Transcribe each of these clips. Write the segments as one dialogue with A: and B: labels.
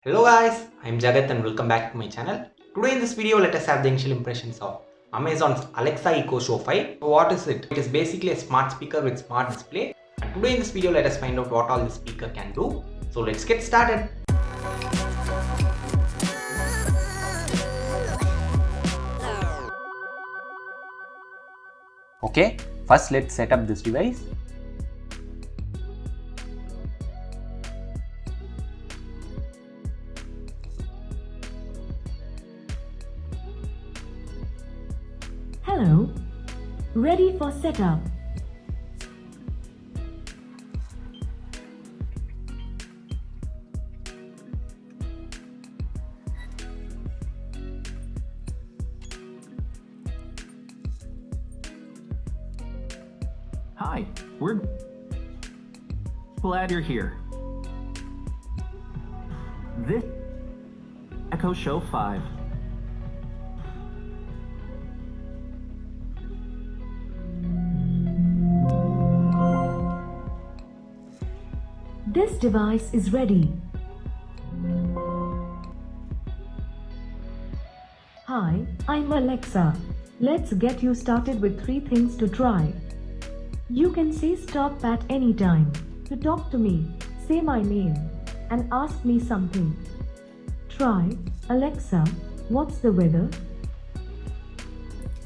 A: Hello guys, I'm Jagat and welcome back to my channel. Today in this video, let us have the initial impressions of Amazon's Alexa Echoshow 5. So what is it? It is basically a smart speaker with smart display. And today in this video, let us find out what all the speaker can do. So let's get started. Okay, first let's set up this device.
B: Hello, ready for setup.
C: Hi, we're glad you're here. This Echoshow 5.
B: This device is ready. Hi, I'm Alexa. Let's get you started with 3 things to try. You can say stop at any time. To talk to me, say my name and ask me something. Try, Alexa, what's the weather?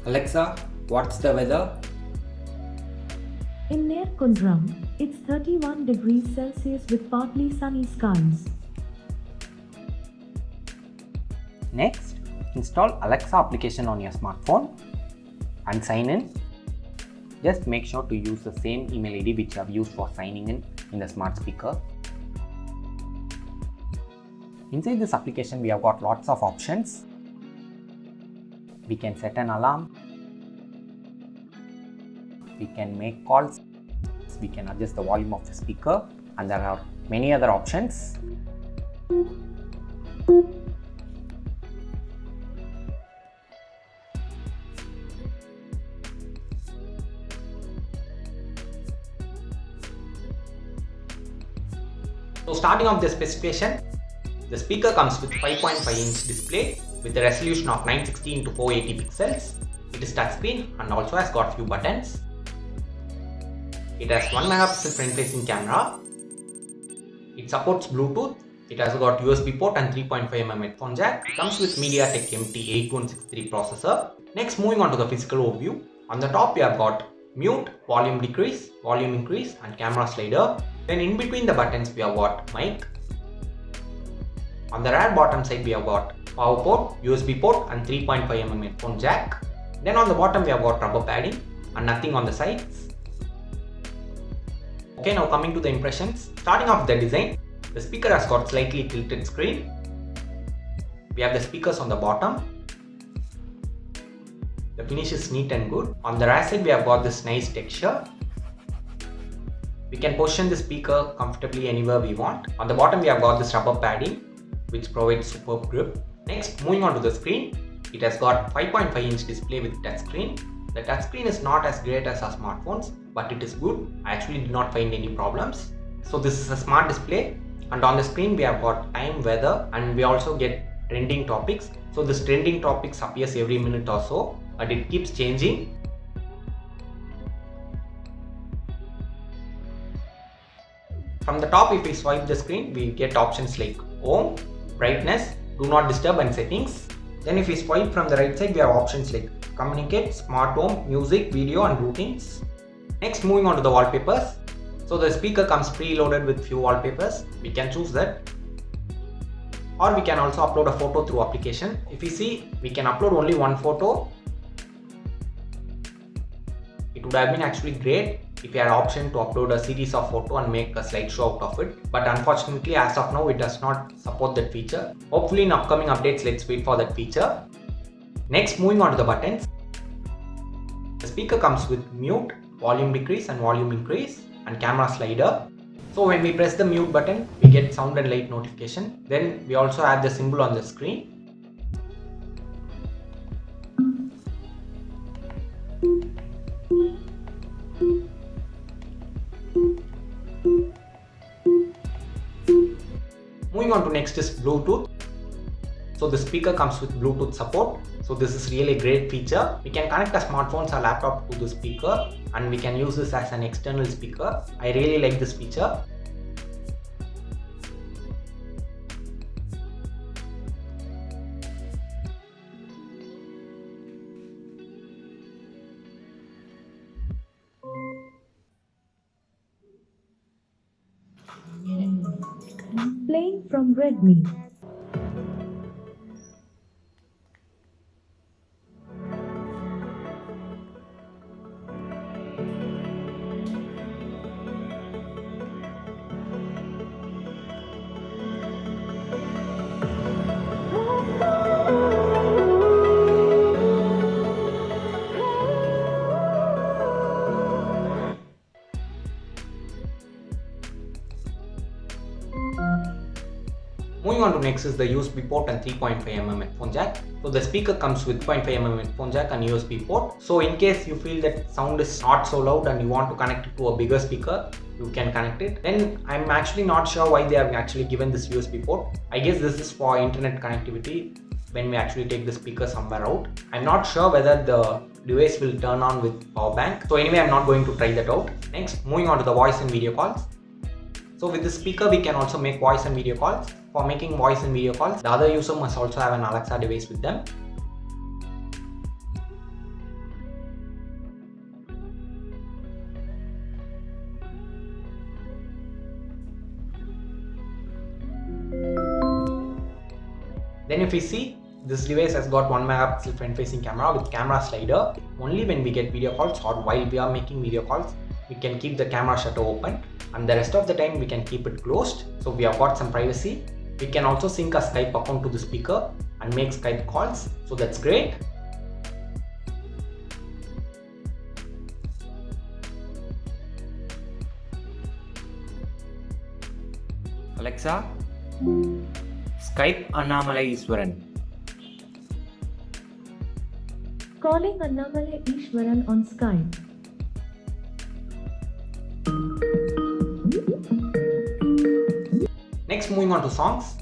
A: Alexa, what's the weather?
B: In Neerkundram, it's 31 degrees Celsius with partly sunny skies.
A: Next, install Alexa application on your smartphone and sign in. Just make sure to use the same email ID which you have used for signing in the smart speaker. Inside this application, we have got lots of options. We can set an alarm. We can make calls. We can adjust the volume of the speaker, and there are many other options. So starting off the specification, the speaker comes with 5.5-inch display with a resolution of 960 x 480 pixels. It is touchscreen and also has got few buttons. It has 1 megapixel front-facing camera. It supports Bluetooth. It has got USB port and 3.5mm headphone jack. It comes with MediaTek MT8163 processor. Next, moving on to the physical overview. On the top, we have got mute, volume decrease, volume increase, and camera slider. Then in between the buttons, we have got mic. On the rear bottom side, we have got power port, USB port, and 3.5mm headphone jack. Then on the bottom, we have got rubber padding and nothing on the sides. Okay, now coming to the impressions. Starting off the design, the speaker has got slightly tilted screen. We have the speakers on the bottom. The finish is neat and good. On the right side, we have got this nice texture. We can position the speaker comfortably anywhere we want. On the bottom, we have got this rubber padding, which provides superb grip. Next, moving on to the screen, it has got 5.5-inch display with touchscreen. The touchscreen is not as great as our smartphones, but it is good. I actually did not find any problems. So this is a smart display, and on the screen we have got time, weather, and we also get trending topics. So this trending topics appears every minute or so, but it keeps changing. From the top, if we swipe the screen, we get options like home, brightness, do not disturb, and settings. Then if we swipe from the right side, we have options like communicate, smart home, music, video, and routines. Next, moving on to the wallpapers. So the speaker comes preloaded with few wallpapers. We can choose that. Or we can also upload a photo through application. If you see, we can upload only one photo. It would have been actually great if you had option to upload a series of photo and make a slideshow out of it. But unfortunately, as of now, it does not support that feature. Hopefully in upcoming updates, let's wait for that feature. Next, moving on to the buttons. The speaker comes with mute, volume decrease and volume increase, and camera slider. So when we press the mute button, we get sound and light notification. Then we also have the symbol on the screen. Moving Moving on to next is Bluetooth. So the speaker comes with Bluetooth support. So this is really a great feature. We can connect our smartphones or laptop to the speaker and we can use this as an external speaker. I really like this feature.
B: Playing from Redmi.
A: Moving on to next is the USB port and 3.5mm headphone jack. So the speaker comes with 0.5mm headphone jack and USB port. So in case you feel that sound is not so loud and you want to connect it to a bigger speaker, you can connect it. Then I'm actually not sure why they have actually given this USB port. I guess this is for internet connectivity when we actually take the speaker somewhere out. I'm not sure whether the device will turn on with power bank. So anyway, I'm not going to try that out. Next, moving on to the voice and video calls. So with the speaker, we can also make voice and video calls. For making voice and video calls, the other user must also have an Alexa device with them. Then if we see, this device has got 1 megapixel front facing camera with camera slider. Only when we get video calls or while we are making video calls, we can keep the camera shutter open, and the rest of the time we can keep it closed. So we have got some privacy. We can also sync a Skype account to the speaker and make Skype calls. So that's great. Alexa, Skype Annamalai Iswaran.
B: Calling Annamalai Ishwaran on Skype.
A: Next, moving on to songs.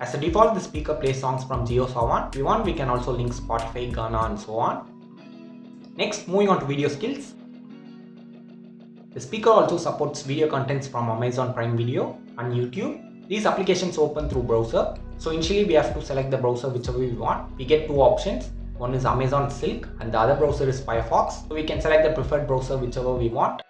A: As a default, the speaker plays songs from JioSaavn. If we want, we can also link Spotify, Gaana and so on. Next, moving on to video skills. The speaker also supports video contents from Amazon Prime Video and YouTube. These applications open through browser. So initially we have to select the browser whichever we want. We get two options. One is Amazon Silk and the other browser is Firefox. So we can select the preferred browser whichever we want.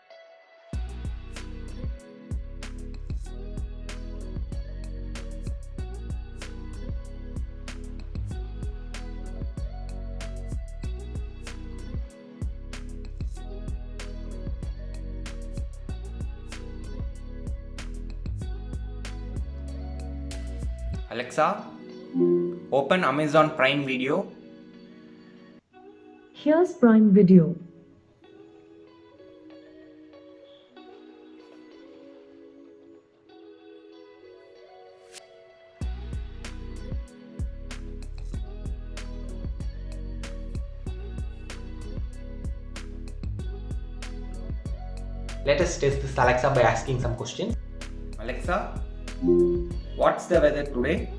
A: Alexa, open Amazon Prime Video.
B: Here's Prime Video.
A: Let us test this Alexa by asking some questions. Alexa, what's the weather today?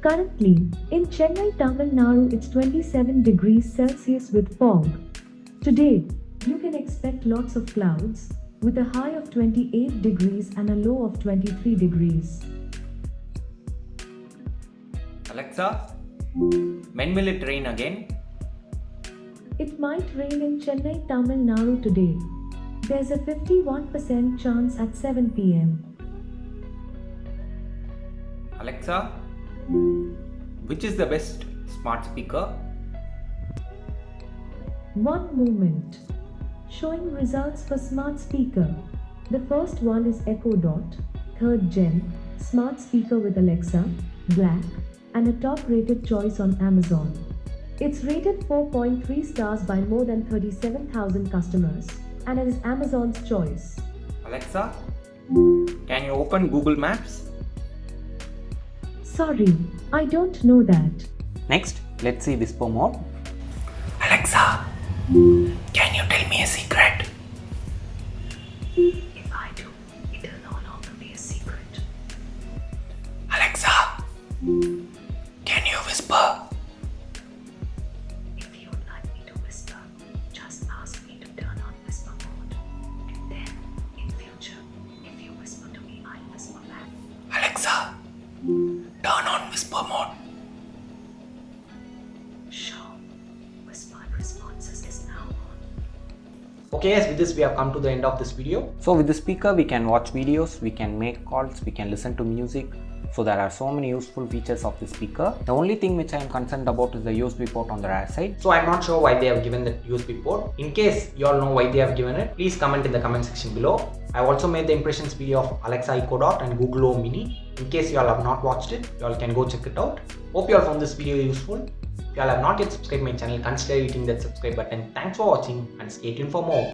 B: Currently, in Chennai, Tamil Nadu, it's 27 degrees Celsius with fog. Today, you can expect lots of clouds, with a high of 28 degrees and a low of 23 degrees.
A: Alexa, when will it rain again?
B: It might rain in Chennai, Tamil Nadu today. There's a 51% chance at 7 p.m.
A: Alexa, which is the best smart speaker?
B: One moment. Showing results for smart speaker. The first one is Echo Dot, 3rd gen, smart speaker with Alexa, black, and a top rated choice on Amazon. It's rated 4.3 stars by more than 37,000 customers, and it is Amazon's choice.
A: Alexa, can you open Google Maps?
B: Sorry, I don't know that.
A: Next, let's see whisper mode. Alexa, can you tell me a secret?
B: If I do, it will no longer be a secret.
A: Can you whisper?
B: If you'd like me to whisper, just ask me to turn on whisper mode. And then, in future, if you whisper to me, I'll whisper back.
A: Alexa, turn on whisper mode.
B: Sure. Whispered responses is now on.
A: Okay, yes, with this we have come to the end of this video. So with the speaker we can watch videos, we can make calls, we can listen to music. So there are so many useful features of the speaker. The only thing which I am concerned about is the USB port on the rear side. So I'm not sure why they have given the USB port. In case you all know why they have given it, please comment in the comment section below. I've also made the impressions video of Alexa Echo Dot and Google Home Mini. In case you all have not watched it, you all can go check it out. Hope you all found this video useful. If you all have not yet subscribed my channel, consider hitting that subscribe button. Thanks for watching and stay tuned for more.